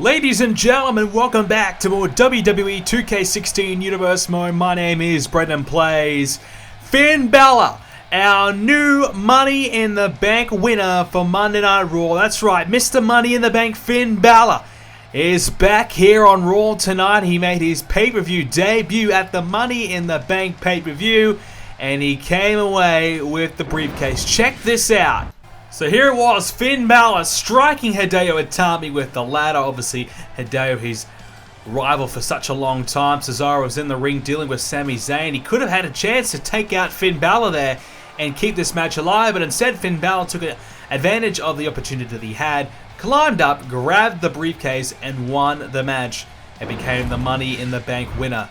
Ladies and gentlemen, welcome back to more WWE 2k16 Universe mode. My name is BrendenPlayz. Finn Balor, our new Money in the Bank winner for Monday Night Raw. That's right, Mr. Money in the Bank Finn Balor is back here on Raw tonight. He made his pay-per-view debut at the Money in the Bank pay-per-view, and he came away with the briefcase. Check this out. So here it was, Finn Balor striking Hideo Itami with the ladder. Obviously, Hideo, his rival for such a long time. Cesaro was in the ring dealing with Sami Zayn. He could have had a chance to take out Finn Balor there and keep this match alive, but instead Finn Balor took advantage of the opportunity that he had, climbed up, grabbed the briefcase, and won the match and became the Money in the Bank winner.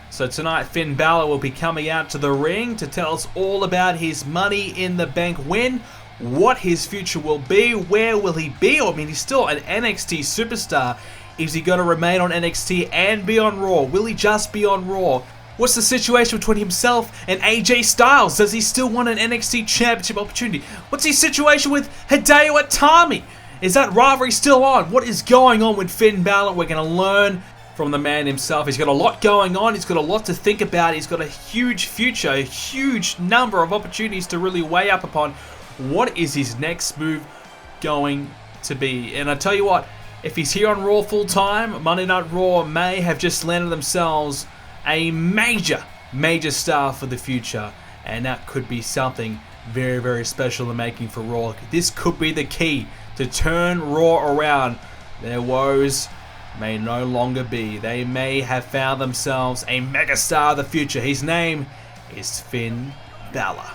So tonight, Finn Balor will be coming out to the ring to tell us all about his Money in the Bank win, what his future will be, where will he be? I mean, he's still an NXT superstar. Is he going to remain on NXT and be on Raw? Will he just be on Raw? What's the situation between himself and AJ Styles? Does he still want an NXT championship opportunity? What's his situation with Hideo Itami? Is that rivalry still on? What is going on with Finn Balor? We're going to learn from the man himself. He's got a lot going on. He's got a lot to think about. He's got a huge future, a huge number of opportunities to really weigh up upon. What is his next move going to be? And I tell you what, if he's here on Raw full time, Monday Night Raw may have just landed themselves a major star for the future, and that could be something very, very special in making for Raw. This could be the key to turn Raw around. Their woes may no longer be. They may have found themselves a megastar of the future. His name is Finn Balor.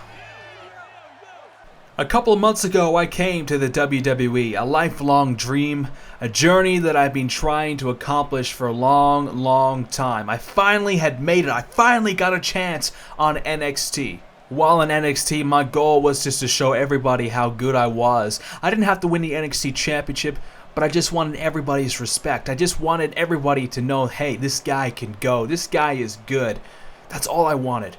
A couple of months ago, I came to the WWE, a lifelong dream, a journey that I've been trying to accomplish for a long time. I finally had made it. I finally got a chance on NXT. While in NXT, my goal was just to show everybody how good I was. I didn't have to win the NXT Championship, but I just wanted everybody's respect. I just wanted everybody to know, hey, this guy can go. This guy is good. That's all I wanted.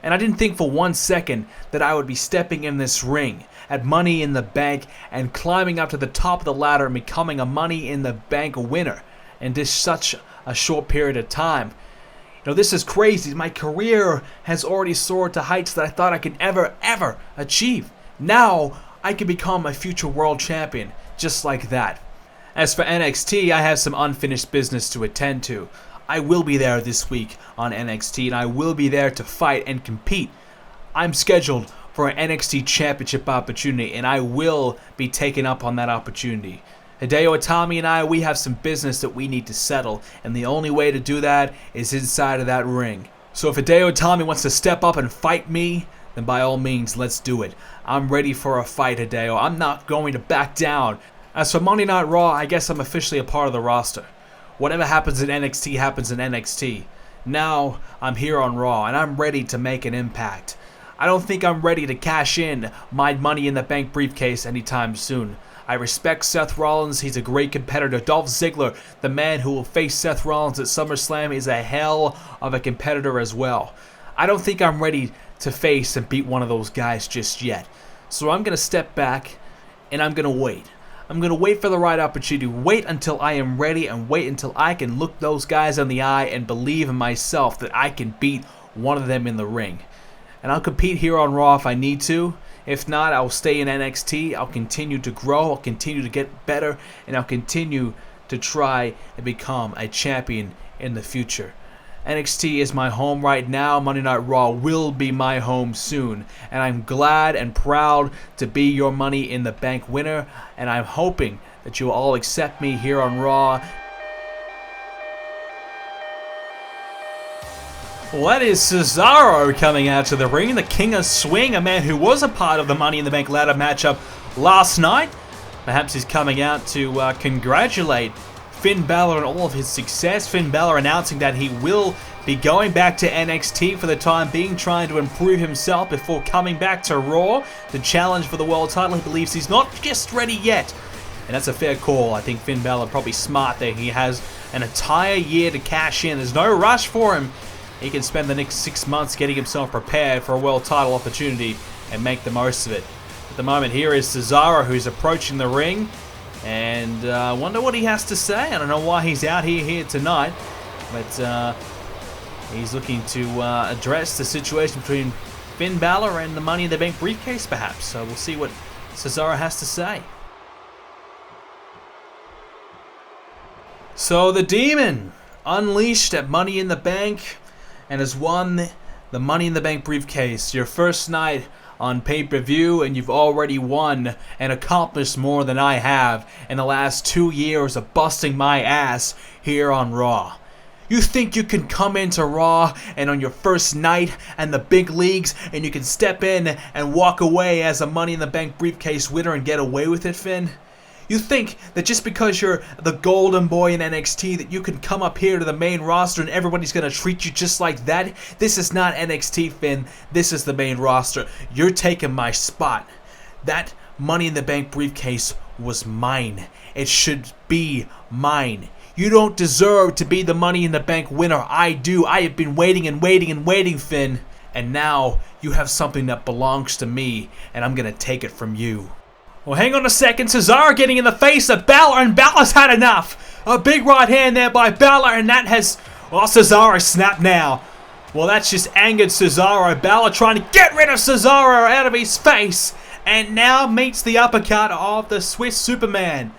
And I didn't think for 1 second that I would be stepping in this ring at Money in the Bank and climbing up to the top of the ladder and becoming a Money in the Bank winner in just such a short period of time. You know, this is crazy. My career has already soared to heights that I thought I could ever achieve. Now, I can become a future world champion just like that. As for NXT, I have some unfinished business to attend to. I will be there this week on NXT, and I will be there to fight and compete. I'm scheduled for an NXT Championship opportunity, and I will be taken up on that opportunity. Hideo Itami and I, we have some business that we need to settle, and the only way to do that is inside of that ring. So if Hideo Itami wants to step up and fight me, then by all means, let's do it. I'm ready for a fight, Hideo. I'm not going to back down. As for Monday Night Raw, I guess I'm officially a part of the roster. Whatever happens in NXT happens in NXT. Now, I'm here on Raw, and I'm ready to make an impact. I don't think I'm ready to cash in my Money in the Bank briefcase anytime soon. I respect Seth Rollins. He's a great competitor. Dolph Ziggler, the man who will face Seth Rollins at SummerSlam, is a hell of a competitor as well. I don't think I'm ready to face and beat one of those guys just yet. So I'm going to step back, and I'm going to wait. I'm going to wait for the right opportunity, wait until I am ready, and wait until I can look those guys in the eye and believe in myself that I can beat one of them in the ring. And I'll compete here on Raw if I need to. If not, I'll stay in NXT. I'll continue to grow, I'll continue to get better, and I'll continue to try and become a champion in the future. NXT is my home right now. Monday Night Raw will be my home soon. And I'm glad and proud to be your Money in the Bank winner. And I'm hoping that you will all accept me here on Raw. Well, that is Cesaro coming out to the ring. The King of Swing, a man who was a part of the Money in the Bank ladder matchup last night. Perhaps he's coming out to congratulate Finn Balor and all of his success. Finn Balor announcing that he will be going back to NXT for the time being, trying to improve himself before coming back to Raw to challenge for the world title. He believes he's not just ready yet, and that's a fair call. I think Finn Balor probably smart there. He has an entire year to cash in. There's no rush for him. He can spend the next 6 months getting himself prepared for a world title opportunity and make the most of it. At the moment, here is Cesaro, who's approaching the ring. And I wonder what he has to say. I don't know why he's out here tonight, but he's looking to address the situation between Finn Balor and the Money in the Bank briefcase, perhaps. So we'll see what Cesaro has to say. So the Demon unleashed at Money in the Bank and has won the Money in the Bank briefcase. Your first night on pay-per-view, and you've already won and accomplished more than I have in the last 2 years of busting my ass here on Raw. You think you can come into Raw and on your first night and the big leagues and you can step in and walk away as a Money in the Bank briefcase winner and get away with it, Finn? You think that just because you're the golden boy in NXT that you can come up here to the main roster and everybody's going to treat you just like that? This is not NXT, Finn. This is the main roster. You're taking my spot. That Money in the Bank briefcase was mine. It should be mine. You don't deserve to be the Money in the Bank winner. I do. I have been waiting and waiting and waiting, Finn. And now you have something that belongs to me, and I'm going to take it from you. Well, hang on a second. Cesaro getting in the face of Balor, and Balor's had enough. A big right hand there by Balor, and that has... Well, Cesaro snapped now. Well, that's just angered Cesaro. Balor trying to get rid of Cesaro out of his face, and now meets the uppercut of the Swiss Superman.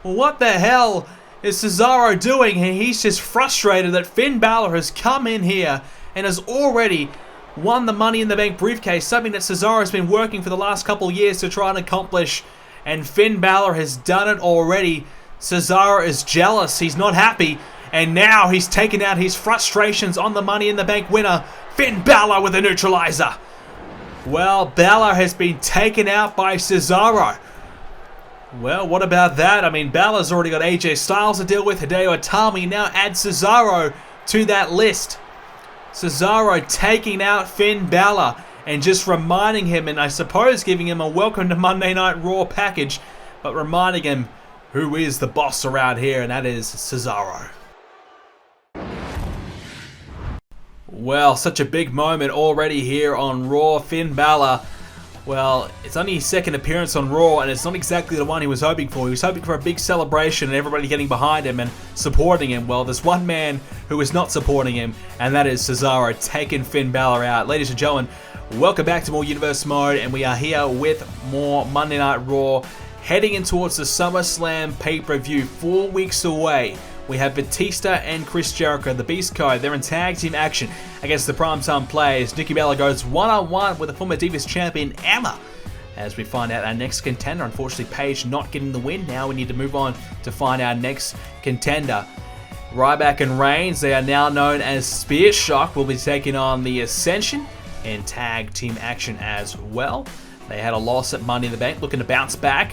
Well, what the hell is Cesaro doing? He's just frustrated that Finn Balor has come in here and has already won the Money in the Bank briefcase, something that Cesaro has been working for the last couple of years to try and accomplish, and Finn Balor has done it already. Cesaro is jealous, he's not happy, and now he's taken out his frustrations on the Money in the Bank winner, Finn Balor, with a neutralizer. Well, Balor has been taken out by Cesaro. Well, what about that? I mean, Balor's already got AJ Styles to deal with, Hideo Itami, now add Cesaro to that list. Cesaro taking out Finn Balor and just reminding him, and I suppose giving him a welcome to Monday Night Raw package, but reminding him who is the boss around here, and that is Cesaro. Well, such a big moment already here on Raw. Finn Balor, well, it's only his second appearance on Raw, and it's not exactly the one he was hoping for. He was hoping for a big celebration and everybody getting behind him and supporting him. Well, there's one man who is not supporting him, and that is Cesaro, taking Finn Balor out. Ladies and gentlemen, welcome back to more Universe Mode, and we are here with more Monday Night Raw, heading in towards the SummerSlam pay-per-view, 4 weeks away. We have Batista and Chris Jericho, the Beast Code. They're in tag team action against the Primetime Players. Nikki Bella goes one-on-one with the former Divas champion, Emma. As we find out our next contender. Unfortunately, Paige not getting the win. Now we need to move on to find our next contender. Ryback and Reigns, they are now known as Spear Shock, will be taking on the Ascension in tag team action as well. They had a loss at Money in the Bank, looking to bounce back.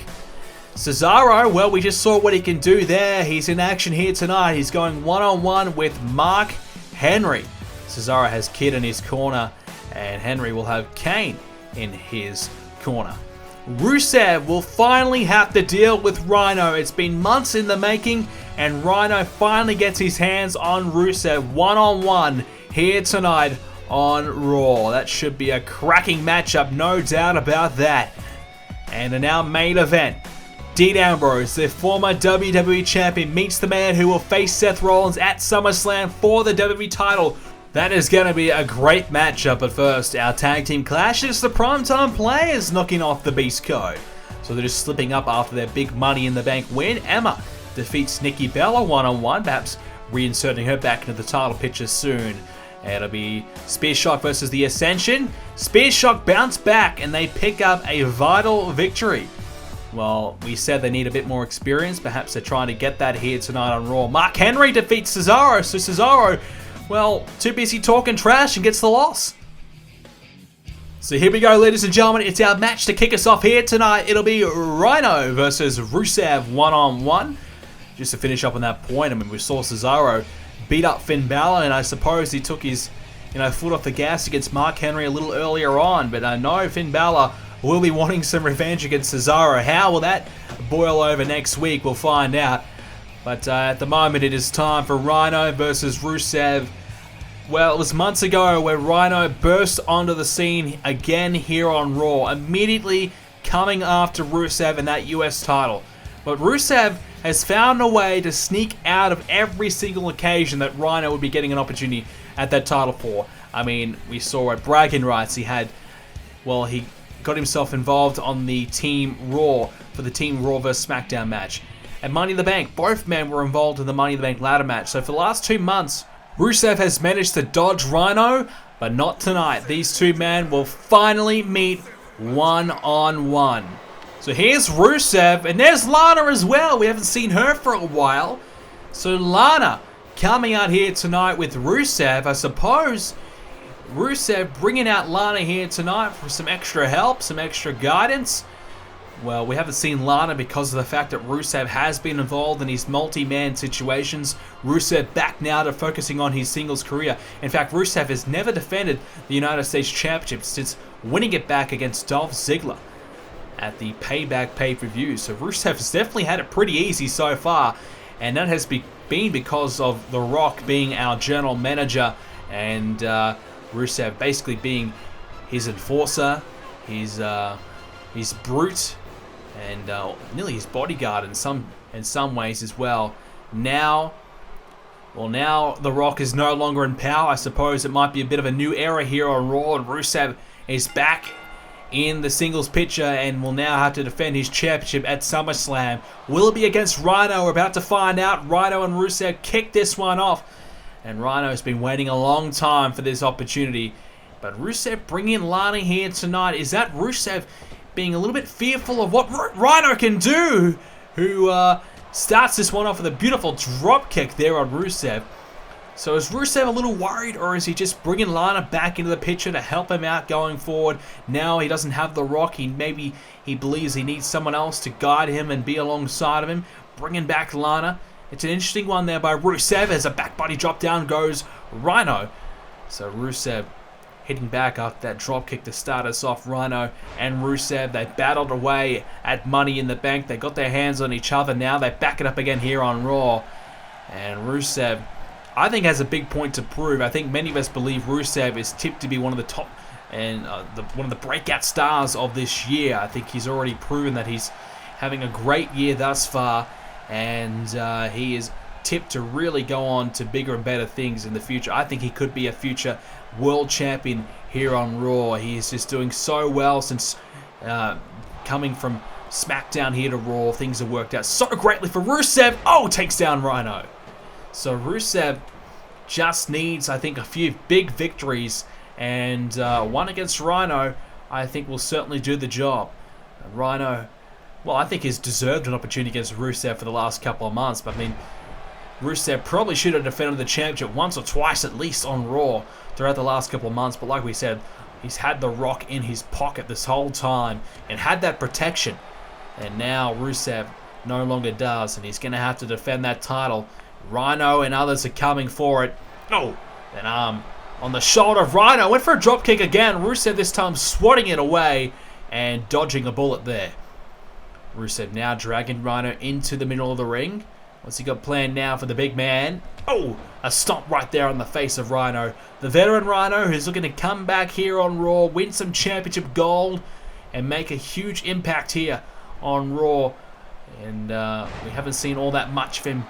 Cesaro, well, we just saw what he can do there. He's in action here tonight. He's going one-on-one with Mark Henry. Cesaro has Kid in his corner, and Henry will have Kane in his corner. Rusev will finally have to deal with Rhino. It's been months in the making, and Rhino finally gets his hands on Rusev one-on-one here tonight on Raw. That should be a cracking matchup, no doubt about that. And in our main event, Dean Ambrose, the former WWE Champion, meets the man who will face Seth Rollins at SummerSlam for the WWE title. That is going to be a great matchup, but first, our tag team clash is the Primetime Players knocking off the Beast Code. So they're just slipping up after their big Money in the Bank win. Emma defeats Nikki Bella one-on-one, perhaps reinserting her back into the title picture soon. It'll be Spear Shock versus the Ascension. Spear Shock bounce back and they pick up a vital victory. Well, we said they need a bit more experience. Perhaps they're trying to get that here tonight on Raw. Mark Henry defeats Cesaro. So Cesaro, well, too busy talking trash and gets the loss. So here we go, ladies and gentlemen. It's our match to kick us off here tonight. It'll be Rhino versus Rusev one-on-one. Just to finish up on that point, I mean, we saw Cesaro beat up Finn Balor, and I suppose he took his foot off the gas against Mark Henry a little earlier on. But I know Finn Balor will be wanting some revenge against Cesaro. How will that boil over next week? We'll find out. But at the moment, it is time for Rhino versus Rusev. Well, it was months ago where Rhino burst onto the scene again here on Raw, immediately coming after Rusev in that US title. But Rusev has found a way to sneak out of every single occasion that Rhino would be getting an opportunity at that title for. I mean, we saw at bragging rights, he got himself involved on the Team Raw for the Team Raw vs SmackDown match. At Money in the Bank, both men were involved in the Money in the Bank ladder match. So for the last 2 months, Rusev has managed to dodge Rhino, but not tonight. These two men will finally meet one-on-one. So here's Rusev, and there's Lana as well. We haven't seen her for a while. So Lana coming out here tonight with Rusev. I suppose Rusev bringing out Lana here tonight for some extra help, some extra guidance. Well, we haven't seen Lana because of the fact that Rusev has been involved in these multi-man situations. Rusev back now to focusing on his singles career. In fact, Rusev has never defended the United States Championship since winning it back against Dolph Ziggler at the Payback pay-per-view. So Rusev has definitely had it pretty easy so far, and that has been because of The Rock being our general manager and Rusev basically being his enforcer, his brute, and nearly his bodyguard in some ways as well. Now The Rock is no longer in power. I suppose it might be a bit of a new era here on Raw, and Rusev is back in the singles picture and will now have to defend his championship at SummerSlam. Will it be against Rhino? We're about to find out. Rhino and Rusev kick this one off, and Rhino's been waiting a long time for this opportunity. But Rusev bringing Lana here tonight. Is that Rusev being a little bit fearful of what Rhino can do? Who starts this one off with a beautiful drop kick there on Rusev. So is Rusev a little worried, or is he just bringing Lana back into the picture to help him out going forward? Now he doesn't have The Rock. Maybe he believes he needs someone else to guide him and be alongside of him. Bringing back Lana. It's an interesting one there by Rusev as a back body drop down goes Rhino. So Rusev hitting back after that drop kick to start us off. Rhino and Rusev, they battled away at Money in the Bank. They got their hands on each other. Now they back it up again here on Raw. And Rusev, I think, has a big point to prove. I think many of us believe Rusev is tipped to be one of the top and one of the breakout stars of this year. I think he's already proven that he's having a great year thus far, and he is tipped to really go on to bigger and better things in the future. I think he could be a future world champion here on Raw. He is just doing so well since coming from SmackDown here to Raw. Things have worked out so greatly for Rusev. Oh, takes down Rhino. So Rusev just needs, I think, a few big victories, and one against Rhino, I think, will certainly do the job. Rhino, well, I think he's deserved an opportunity against Rusev for the last couple of months, but I mean, Rusev probably should have defended the championship once or twice at least on Raw throughout the last couple of months, but like we said, he's had The Rock in his pocket this whole time and had that protection, and now Rusev no longer does, and he's going to have to defend that title. Rhino and others are coming for it. Oh, an arm on the shoulder of Rhino. Went for a dropkick again. Rusev this time swatting it away and dodging a bullet there. Rusev now dragging Rhino into the middle of the ring. What's he got planned now for the big man? Oh, a stomp right there on the face of Rhino. The veteran Rhino who's looking to come back here on Raw, win some championship gold, and make a huge impact here on Raw. And we haven't seen all that much of him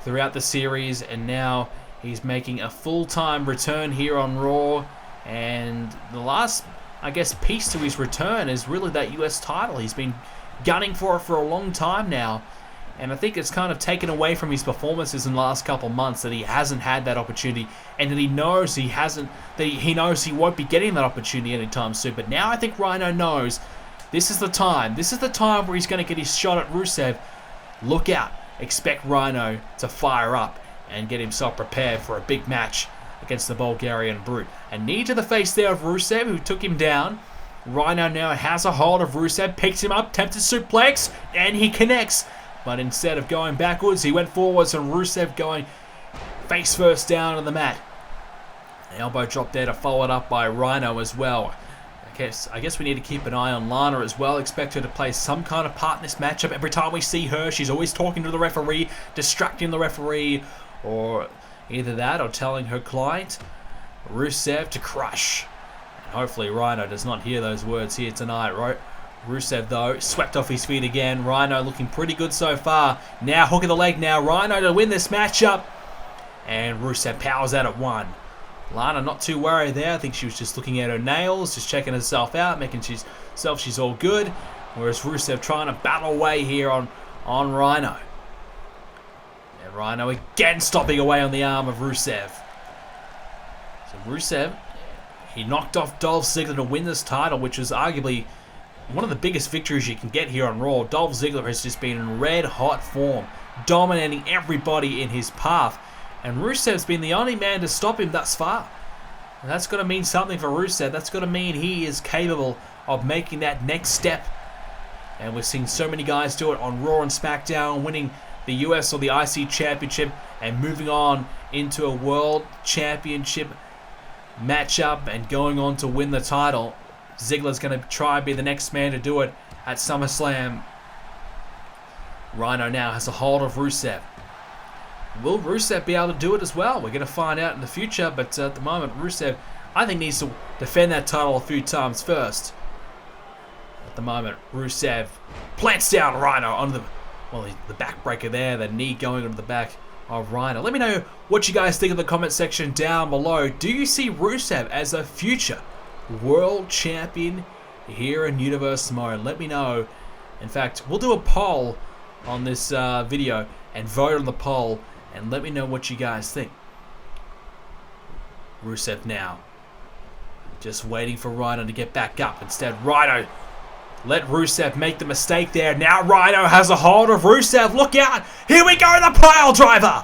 throughout the series, and now he's making a full-time return here on Raw. And the last, I guess, piece to his return is really that US title. He's been gunning for it for a long time now, and I think it's kind of taken away from his performances in the last couple of months that he hasn't had that opportunity, and that he knows he knows he won't be getting that opportunity anytime soon. But now I think Rhino knows this is the time. This is the time where he's going to get his shot at Rusev. Look out. Expect Rhino to fire up and get himself prepared for a big match against the Bulgarian Brute. A knee to the face there of Rusev, who took him down. Rhino now has a hold of Rusev, picks him up, tempted suplex, and he connects. But instead of going backwards, he went forwards, and Rusev going face first down on the mat. An elbow drop there to follow it up by Rhino as well. I guess we need to keep an eye on Lana as well. Expect her to play some kind of part in this matchup. Every time we see her, she's always talking to the referee, distracting the referee, or either that or telling her client, Rusev to crush. And hopefully Rhino does not hear those words here tonight, right? Rusev, though, swept off his feet again. Rhino looking pretty good so far. Now, hook of the leg now. Rhino to win this matchup. And Rusev powers out at 1. Lana not too worried there. I think she was just looking at her nails, just checking herself out, making herself she's all good. Whereas Rusev trying to battle away here on Rhino. And Rhino again stopping away on the arm of Rusev. So Rusev, he knocked off Dolph Ziggler to win this title, which was arguably one of the biggest victories you can get here on Raw. Dolph Ziggler has just been in red hot form, dominating everybody in his path. And Rusev's been the only man to stop him thus far. And that's going to mean something for Rusev. That's going to mean he is capable of making that next step. And we're seeing so many guys do it on Raw and Smackdown, winning the US or the IC Championship and moving on into a World Championship matchup and going on to win the title. Ziggler's going to try and be the next man to do it at SummerSlam. Rhino now has a hold of Rusev. Will Rusev be able to do it as well? We're going to find out in the future, but at the moment, Rusev, I think, needs to defend that title a few times first. At the moment, Rusev plants down Rhino on the backbreaker there, the knee going onto the back of Rhino. Let me know what you guys think in the comment section down below. Do you see Rusev as a future world champion here in Universe Mode? Let me know. In fact, we'll do a poll on this video and vote on the poll. And let me know what you guys think. Rusev now. Just waiting for Rhino to get back up. Instead, Rhino let Rusev make the mistake there. Now Rhino has a hold of Rusev. Look out. Here we go, the pile driver.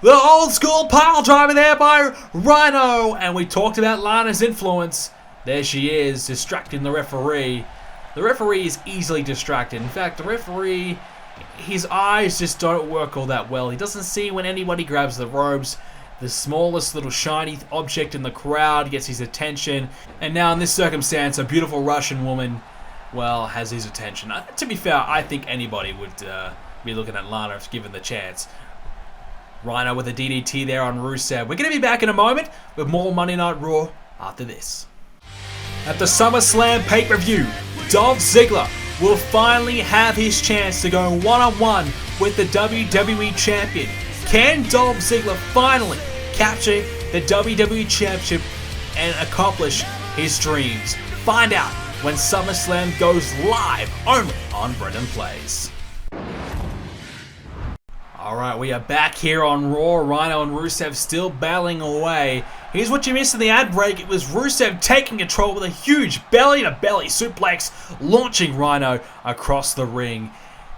The old school pile driver there by Rhino. And we talked about Lana's influence. There she is, distracting the referee. The referee is easily distracted. In fact, the referee, his eyes just don't work all that well. He doesn't see when anybody grabs the ropes. The smallest little shiny object in the crowd gets his attention. And now in this circumstance, a beautiful Russian woman, well, has his attention. To be fair, I think anybody would be looking at Lana if given the chance. Rhino with a DDT there on Rusev. We're going to be back in a moment with more Monday Night Raw after this. At the SummerSlam pay-per-view, Dolph Ziggler will finally have his chance to go one-on-one with the WWE Champion. Can Dolph Ziggler finally capture the WWE Championship and accomplish his dreams? Find out when SummerSlam goes live only on BrendenPlayz. Alright, we are back here on Raw. Rhino and Rusev still battling away. Here's what you missed in the ad break. It was Rusev taking control with a huge belly-to-belly suplex, launching Rhino across the ring.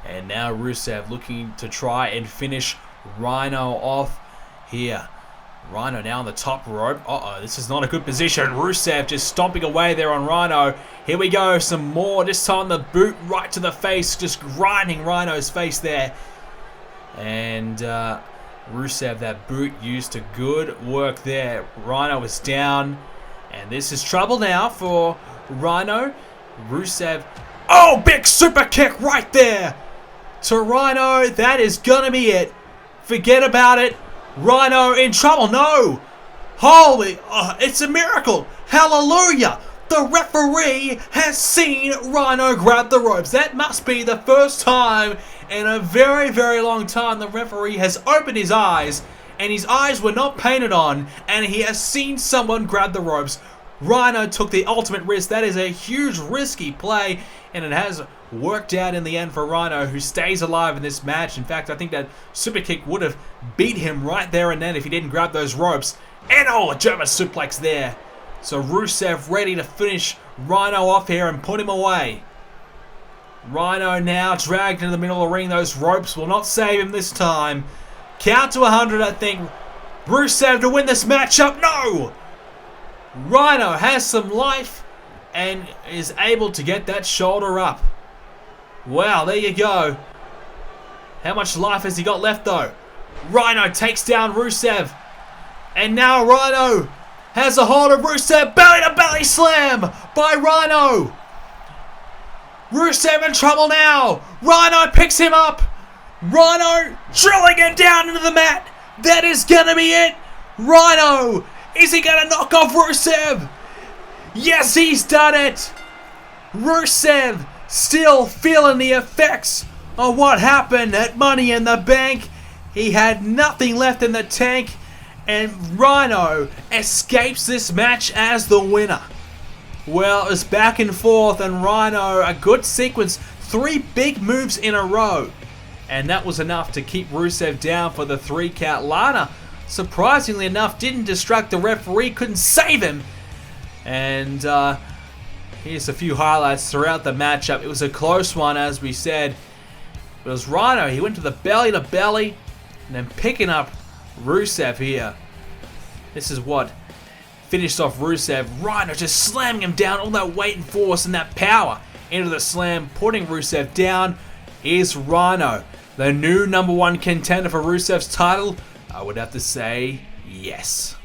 And now Rusev looking to try and finish Rhino off here. Rhino now on the top rope. This is not a good position. Rusev just stomping away there on Rhino. Here we go, some more. This time the boot right to the face, just grinding Rhino's face there. And Rusev, that boot used to good work there. Rhino is down. And this is trouble now for Rhino. Rusev. Oh, big super kick right there to Rhino. That is going to be it. Forget about it. Rhino in trouble. No. Holy. It's a miracle. Hallelujah. The referee has seen Rhino grab the ropes. That must be the first time in a very, very long time the referee has opened his eyes, and his eyes were not painted on, and he has seen someone grab the ropes. Rhino took the ultimate risk. That is a huge risky play, and it has worked out in the end for Rhino, who stays alive in this match. In fact, I think that super kick would have beat him right there and then if he didn't grab those ropes. And a German suplex there. So Rusev ready to finish Rhino off here and put him away. Rhino now dragged into the middle of the ring. Those ropes will not save him this time. Count to 100, I think. Rusev to win this matchup. No! Rhino has some life and is able to get that shoulder up. Wow, there you go. How much life has he got left though? Rhino takes down Rusev. And now Rhino has a hold of Rusev. Belly to belly slam by Rhino. Rusev in trouble now. Rhino picks him up. Rhino drilling it down into the mat. That is going to be it. Rhino, is he going to knock off Rusev? Yes, he's done it. Rusev still feeling the effects of what happened at Money in the Bank. He had nothing left in the tank, and Rhino escapes this match as the winner. Well, it was back and forth, and Rhino, a good sequence, 3 big moves in a row. And that was enough to keep Rusev down for the 3 count. Lana, surprisingly enough, didn't distract the referee, couldn't save him. And here's a few highlights throughout the matchup. It was a close one, as we said. It was Rhino. He went to the belly to belly, and then picking up Rusev here. This is what finished off Rusev. Rhino just slamming him down, all that weight and force and that power into the slam, putting Rusev down. Is Rhino the new #1 contender for Rusev's title? I would have to say yes.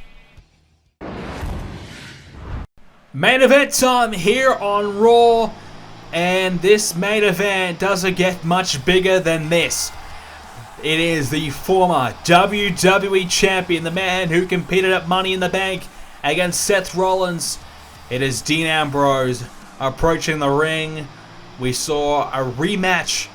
Main event time here on Raw, and this main event doesn't get much bigger than this. It is the former WWE Champion, the man who competed at Money in the Bank against Seth Rollins. It is Dean Ambrose approaching the ring. We saw a rematch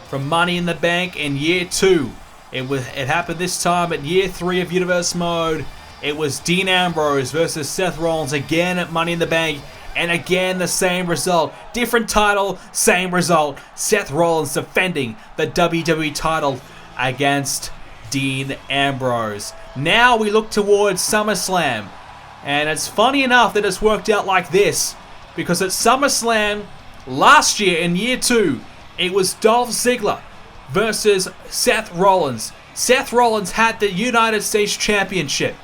from Money in the Bank in year 2. It happened this time at year 3 of Universe Mode. It was Dean Ambrose versus Seth Rollins again at Money in the Bank. And again the same result. Different title, same result. Seth Rollins defending the WWE title against Dean Ambrose. Now we look towards SummerSlam. And it's funny enough that it's worked out like this, because at SummerSlam last year in year 2, it was Dolph Ziggler versus Seth Rollins. Seth Rollins had the United States Championship.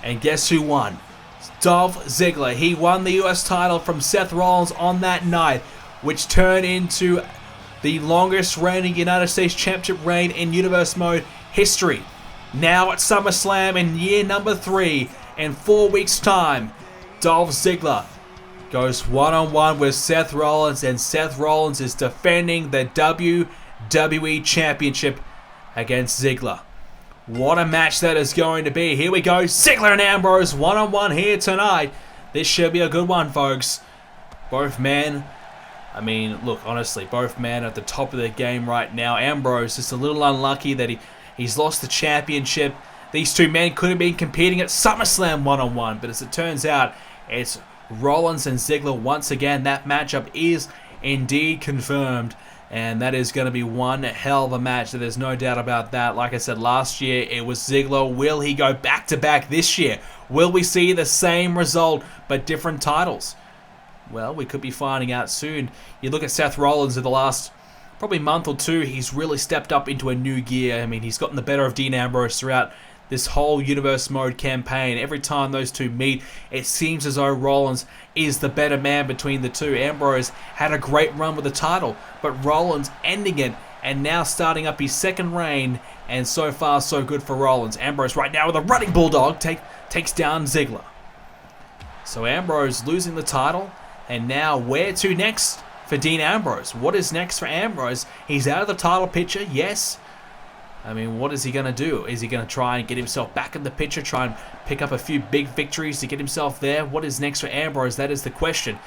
And guess who won? Dolph Ziggler. He won the US title from Seth Rollins on that night, which turned into the longest reigning United States Championship reign in Universe Mode history. Now at SummerSlam in year number 3, in 4 weeks' time, Dolph Ziggler goes one-on-one with Seth Rollins, and Seth Rollins is defending the WWE Championship against Ziggler. What a match that is going to be. Here we go, Ziggler and Ambrose one-on-one here tonight. This should be a good one, folks. Both men, I mean, look, honestly, both men at the top of their game right now. Ambrose just a little unlucky that he's lost the championship. These two men could have been competing at SummerSlam one-on-one, but as it turns out, it's Rollins and Ziggler once again. That matchup is indeed confirmed, and that is going to be one hell of a match. There's no doubt about that. Like I said, last year it was Ziggler. Will he go back-to-back this year? Will we see the same result but different titles? Well, we could be finding out soon. You look at Seth Rollins in the last probably month or two, he's really stepped up into a new gear. I mean, he's gotten the better of Dean Ambrose throughout this whole Universe Mode campaign. Every time those two meet, it seems as though Rollins is the better man between the two. Ambrose had a great run with the title, but Rollins ending it and now starting up his second reign, and so far so good for Rollins. Ambrose right now with a running bulldog takes down Ziggler. So Ambrose losing the title, and now where to next for Dean Ambrose? What is next for Ambrose? He's out of the title picture, yes. I mean, what is he going to do? Is he going to try and get himself back in the picture, try and pick up a few big victories to get himself there? What is next for Ambrose? That is the question.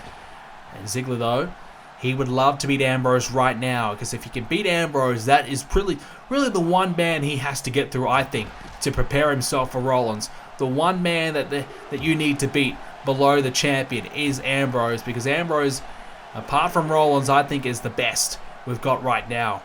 And Ziggler, though, he would love to beat Ambrose right now, because if he can beat Ambrose, that is really the one man he has to get through, I think, to prepare himself for Rollins. The one man that you need to beat below the champion is Ambrose, because Ambrose, apart from Rollins, I think is the best we've got right now.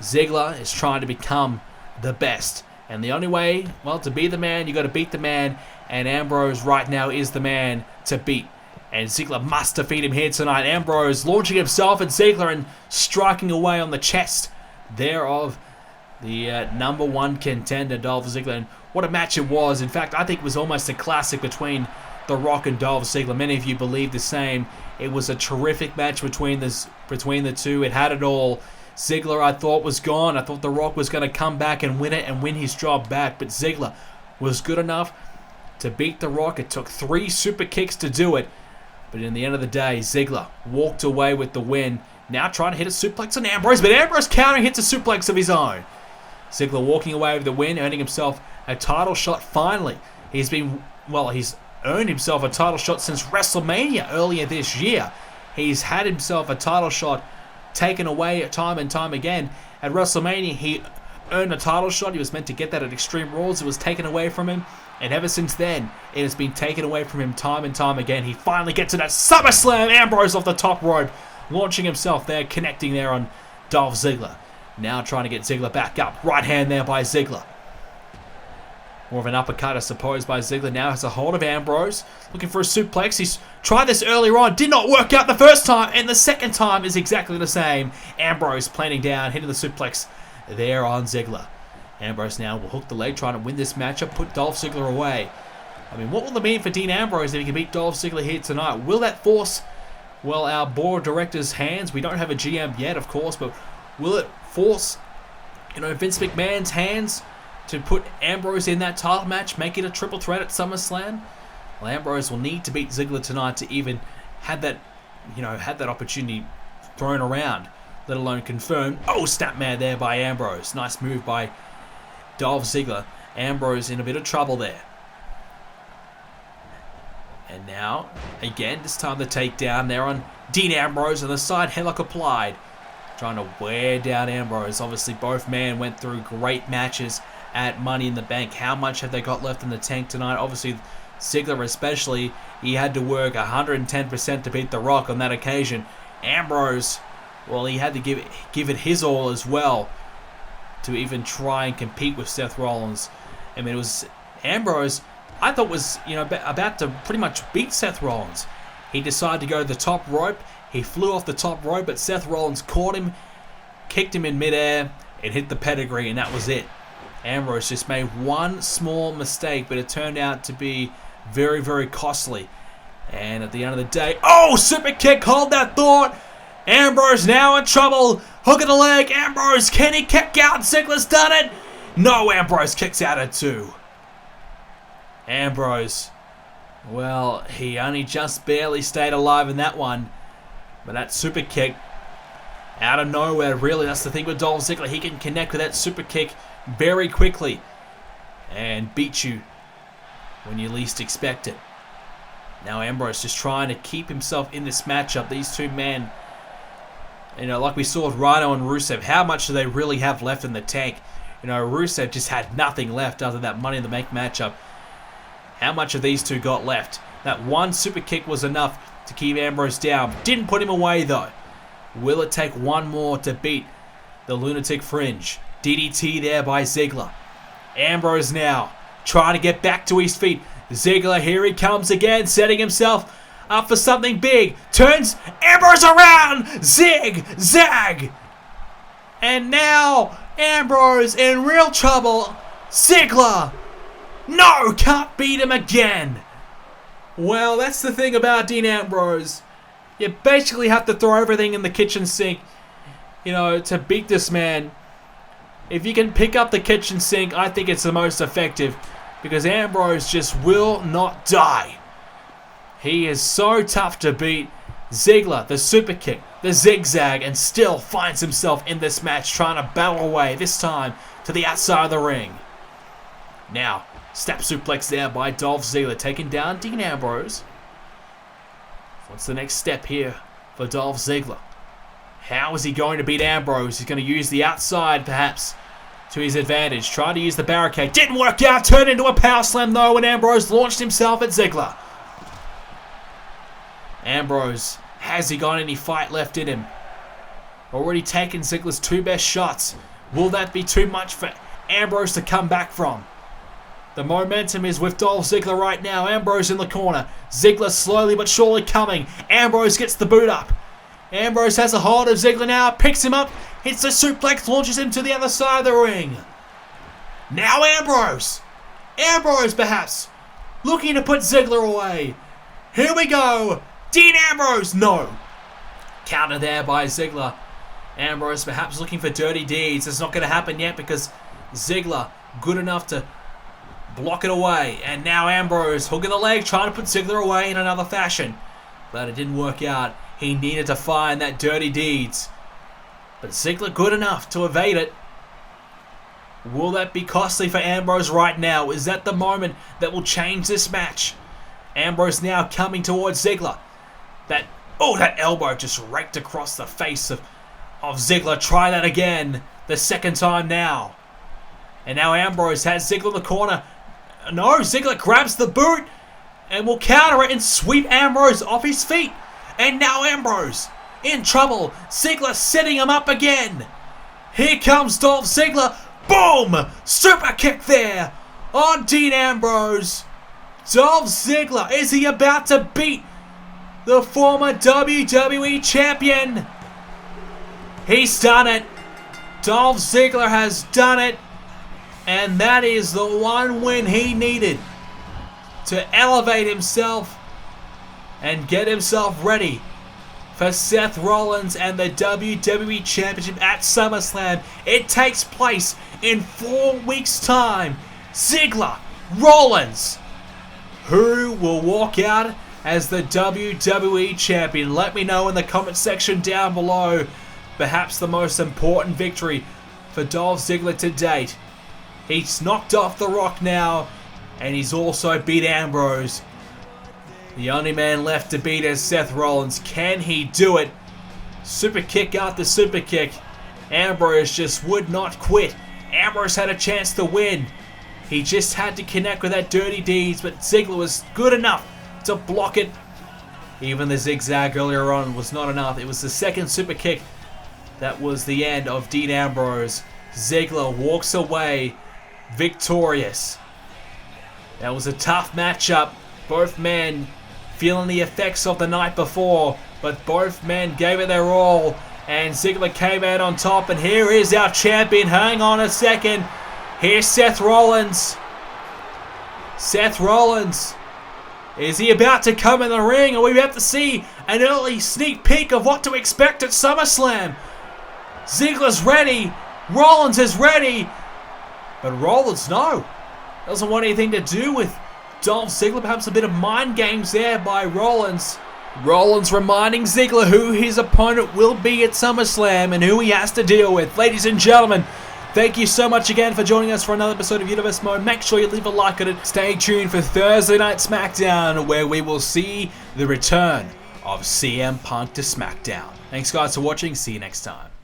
Ziggler is trying to become the best, and the only way, well, to be the man, you got to beat the man, and Ambrose right now is the man to beat, and Ziggler must defeat him here tonight. Ambrose launching himself at Ziggler and striking away on the chest thereof the #1 contender, Dolph Ziggler. And what a match it was. In fact, I think it was almost a classic between The Rock and Dolph Ziggler. Many of you believe the same. It was a terrific match between the two. It had it all. Ziggler, I thought, was gone. I thought The Rock was going to come back and win it and win his job back. But Ziggler was good enough to beat The Rock. It took 3 super kicks to do it. But in the end of the day, Ziggler walked away with the win. Now trying to hit a suplex on Ambrose, but Ambrose countering hits a suplex of his own. Ziggler walking away with the win, earning himself a title shot finally. He's earned himself a title shot since WrestleMania earlier this year. He's had himself a title shot taken away time and time again. At WrestleMania, he earned a title shot. He was meant to get that at Extreme Rules. It was taken away from him. And ever since then, it has been taken away from him time and time again. He finally gets to that SummerSlam. Ambrose off the top rope, launching himself there, connecting there on Dolph Ziggler. Now trying to get Ziggler back up. Right hand there by Ziggler. More of an uppercut, I suppose, by Ziggler. Now has a hold of Ambrose. Looking for a suplex. He's tried this earlier on. Did not work out the first time. And the second time is exactly the same. Ambrose planting down, hitting the suplex there on Ziggler. Ambrose now will hook the leg, trying to win this matchup, put Dolph Ziggler away. I mean, what will it mean for Dean Ambrose if he can beat Dolph Ziggler here tonight? Will that force, well, our board of directors' hands? We don't have a GM yet, of course, but will it force, Vince McMahon's hands to put Ambrose in that title match, make it a triple threat at SummerSlam? Well, Ambrose will need to beat Ziggler tonight to even have that, had that opportunity thrown around, let alone confirmed. Oh, snapmare there by Ambrose. Nice move by Dolph Ziggler. Ambrose in a bit of trouble there. And now, again, this time the takedown there on Dean Ambrose on the side headlock applied. Trying to wear down Ambrose. Obviously, both men went through great matches at Money in the Bank. How much have they got left in the tank tonight? Obviously, Ziggler especially, he had to work 110% to beat The Rock on that occasion. Ambrose, well, he had to give it his all as well to even try and compete with Seth Rollins. I mean, it was Ambrose, I thought was, about to pretty much beat Seth Rollins. He decided to go to the top rope. He flew off the top rope, but Seth Rollins caught him, kicked him in midair, and hit the pedigree, and that was it. Ambrose just made one small mistake, but it turned out to be very, very costly. And at the end of the day, oh, super kick, hold that thought. Ambrose now in trouble. Hook of the leg. Ambrose, can he kick out? Ziggler's done it. No, Ambrose kicks out at 2. Ambrose, well, he only just barely stayed alive in that one. But that super kick, out of nowhere, really, that's the thing with Dolph Ziggler. He can connect with that super kick very quickly and beat you when you least expect it. Now Ambrose just trying to keep himself in this matchup. These two men, like we saw with Rhino and Rusev, how much do they really have left in the tank? Rusev just had nothing left other than that Money in the Bank matchup. How much have these two got left? That one super kick was enough to keep Ambrose down. Didn't put him away though. Will it take one more to beat the Lunatic Fringe? DDT there by Ziggler. Ambrose now trying to get back to his feet. Ziggler, here he comes again, setting himself up for something big. Turns Ambrose around. Zig, zag. And now Ambrose in real trouble. Ziggler, no, can't beat him again. Well, that's the thing about Dean Ambrose. You basically have to throw everything in the kitchen sink, to beat this man. If you can pick up the kitchen sink, I think it's the most effective, because Ambrose just will not die. He is so tough to beat. Ziggler, the super kick, the zigzag, and still finds himself in this match trying to battle away, this time to the outside of the ring. Now, step suplex there by Dolph Ziggler, taking down Dean Ambrose. What's the next step here for Dolph Ziggler? How is he going to beat Ambrose? He's going to use the outside, perhaps, to his advantage. Trying to use the barricade. Didn't work out. Turned into a power slam, though, when Ambrose launched himself at Ziggler. Ambrose, has he got any fight left in him? Already taken Ziggler's 2 best shots. Will that be too much for Ambrose to come back from? The momentum is with Dolph Ziggler right now. Ambrose in the corner. Ziggler slowly but surely coming. Ambrose gets the boot up. Ambrose has a hold of Ziggler now. Picks him up. Hits the suplex. Launches him to the other side of the ring. Now Ambrose. Ambrose perhaps looking to put Ziggler away. Here we go. Dean Ambrose. No. Counter there by Ziggler. Ambrose perhaps looking for dirty deeds. It's not going to happen yet because Ziggler good enough to block it away. And now Ambrose hooking the leg, trying to put Ziggler away in another fashion. But it didn't work out. He needed to find that dirty deeds. But Ziggler good enough to evade it. Will that be costly for Ambrose right now? Is that the moment that will change this match? Ambrose now coming towards Ziggler. That Oh, that elbow just raked across the face of Ziggler. Try that again. The second time now. And now Ambrose has Ziggler in the corner. No, Ziggler grabs the boot and will counter it and sweep Ambrose off his feet. And now Ambrose in trouble. Ziggler setting him up again. Here comes Dolph Ziggler. Boom! Super kick there on Dean Ambrose. Dolph Ziggler, is he about to beat the former WWE champion? He's done it. Dolph Ziggler has done it. And that is the one win he needed to elevate himself and get himself ready for Seth Rollins and the WWE Championship at SummerSlam. It takes place in 4 weeks' time. Ziggler, Rollins. Who will walk out as the WWE Champion? Let me know in the comment section down below. Perhaps the most important victory for Dolph Ziggler to date. He's knocked off The Rock now, and he's also beat Ambrose. The only man left to beat is Seth Rollins. Can he do it? Super kick after super kick. Ambrose just would not quit. Ambrose had a chance to win. He just had to connect with that dirty deeds, but Ziggler was good enough to block it. Even the zigzag earlier on was not enough. It was the second super kick that was the end of Dean Ambrose. Ziggler walks away victorious. That was a tough matchup. Both men feeling the effects of the night before, but both men gave it their all, and Ziggler came out on top. And here is our champion. Hang on a second. Here's Seth Rollins. Seth Rollins. Is he about to come in the ring? Are we about to see an early sneak peek of what to expect at SummerSlam? Ziggler's ready. Rollins is ready. But Rollins, no. Doesn't want anything to do with Dolph Ziggler. Perhaps a bit of mind games there by Rollins. Rollins reminding Ziggler who his opponent will be at SummerSlam and who he has to deal with. Ladies and gentlemen, thank you so much again for joining us for another episode of Universe Mode. Make sure you leave a like on it. Stay tuned for Thursday Night SmackDown, where we will see the return of CM Punk to SmackDown. Thanks guys for watching. See you next time.